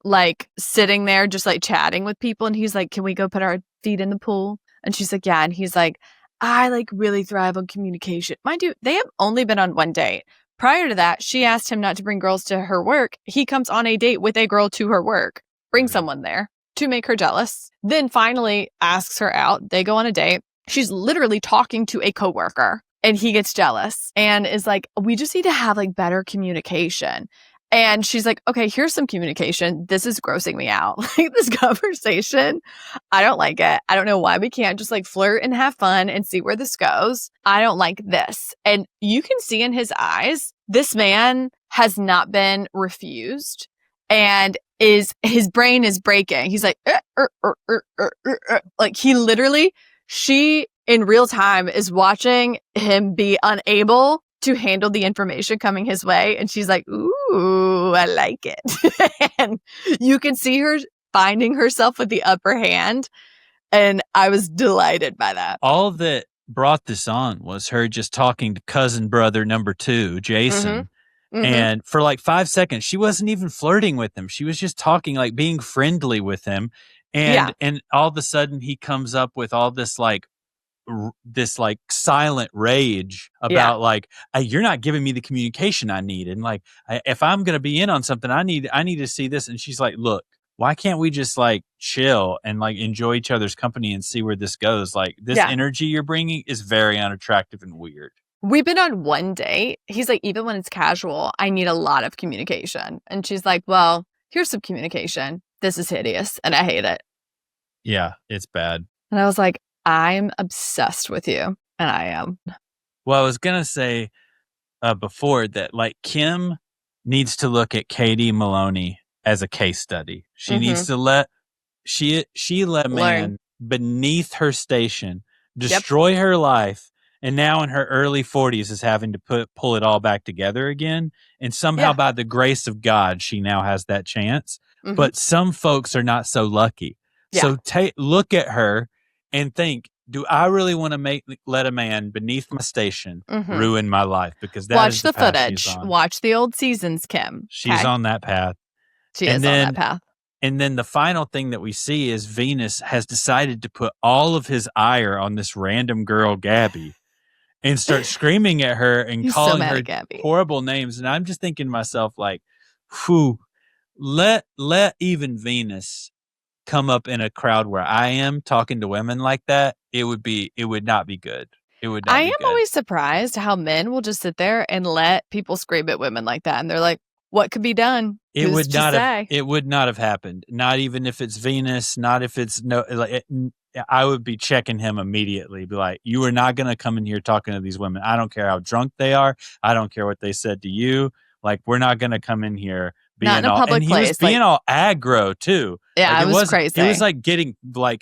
sitting there just chatting with people and he's like, can we go put our feet in the pool? And she's like, yeah. And he's like, I really thrive on communication. Mind you, they have only been on one date. Prior to that, she asked him not to bring girls to her work. He comes on a date with a girl to her work. Bring someone there to make her jealous. Then finally asks her out. They go on a date. She's literally talking to a coworker and he gets jealous and is like, we just need to have better communication. And she's like, okay, here's some communication. This is grossing me out. This conversation, I don't like it. I don't know why we can't just flirt and have fun and see where this goes. I don't like this. And you can see in his eyes, this man has not been refused. And his brain is breaking. He's like, he literally, she in real time is watching him be unable to handle the information coming his way. And she's like, ooh, I like it. And you can see her finding herself with the upper hand. And I was delighted by that. All that brought this on was her just talking to cousin brother number 2, Jason. Mm-hmm. Mm-hmm. And for 5 seconds, she wasn't even flirting with him. She was just talking, being friendly with him. And all of a sudden he comes up with all this silent rage about you're not giving me the communication I need. And if I'm going to be in on something, I need to see this. And she's like, look, why can't we just chill and enjoy each other's company and see where this goes? This energy you're bringing is very unattractive and weird. We've been on one date. He's like, even when it's casual, I need a lot of communication. And she's like, well, here's some communication. This is hideous and I hate it. Yeah, it's bad. And I was like, I'm obsessed with you. And I am. Well, I was going to say before that, Kim needs to look at Katie Maloney as a case study. She needs to let a man beneath her station destroy her life. And now in her early 40s is having to pull it all back together again. And somehow by the grace of God, she now has that chance. Mm-hmm. But some folks are not so lucky. Yeah. So look at her and think, do I really want to let a man beneath my station ruin my life? Because that Watch the footage. Watch the old seasons, Kim. She's on that path. She is on that path. And then the final thing that we see is Venus has decided to put all of his ire on this random girl, Gabby. And start screaming at her and calling her horrible names. And I'm just thinking to myself, let even Venus come up in a crowd where I am talking to women like that. It would not be good. It would not be good. Always surprised how men will just sit there and let people scream at women like that. And they're like, what could be done? It would not have happened. Not even if it's Venus, not if it's I would be checking him immediately. Be like, you are not going to come in here talking to these women. I don't care how drunk they are. I don't care what they said to you. We're not going to come in here being not in a public place. He was being all aggro too. Yeah, it was crazy. It was getting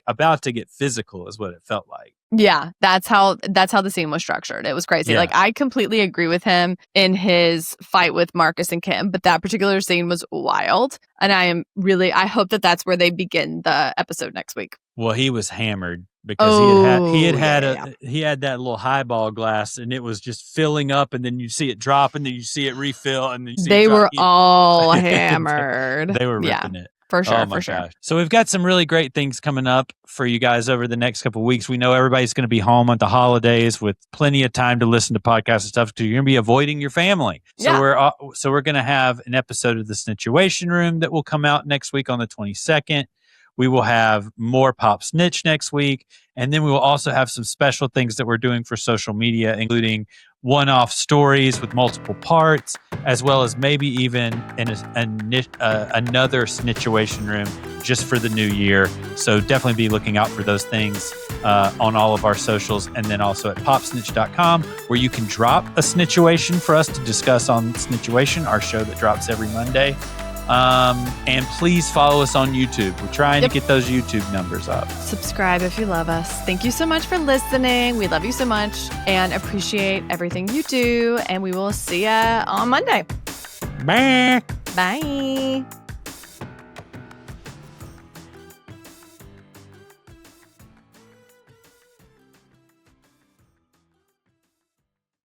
about to get physical is what it felt like. Yeah, that's how the scene was structured. It was crazy. Yeah. I completely agree with him in his fight with Marcus and Kim, but that particular scene was wild. And I hope that that's where they begin the episode next week. Well, he was hammered. because he had that little highball glass, and it was just filling up, and then you see it drop, and then you see it refill, and then you see they it drop. Were all hammered. They were ripping it. For sure, oh my gosh. So we've got some really great things coming up for you guys over the next couple of weeks. We know everybody's going to be home at the holidays with plenty of time to listen to podcasts and stuff. You're going to be avoiding your family. So we're going to have an episode of the Snitchuation Room that will come out next week on the 22nd. We will have more Pop Snitch next week. And then we will also have some special things that we're doing for social media, including one-off stories with multiple parts, as well as maybe even another Snitchuation Room just for the new year. So definitely be looking out for those things on all of our socials, and then also at popsnitch.com, where you can drop a Snitchuation for us to discuss on Snitchuation, our show that drops every Monday. And please follow us on YouTube. We're trying to get those YouTube numbers up. Subscribe if you love us. Thank you so much for listening. We love you so much and appreciate everything you do. And we will see you on Monday. Bye. Bye.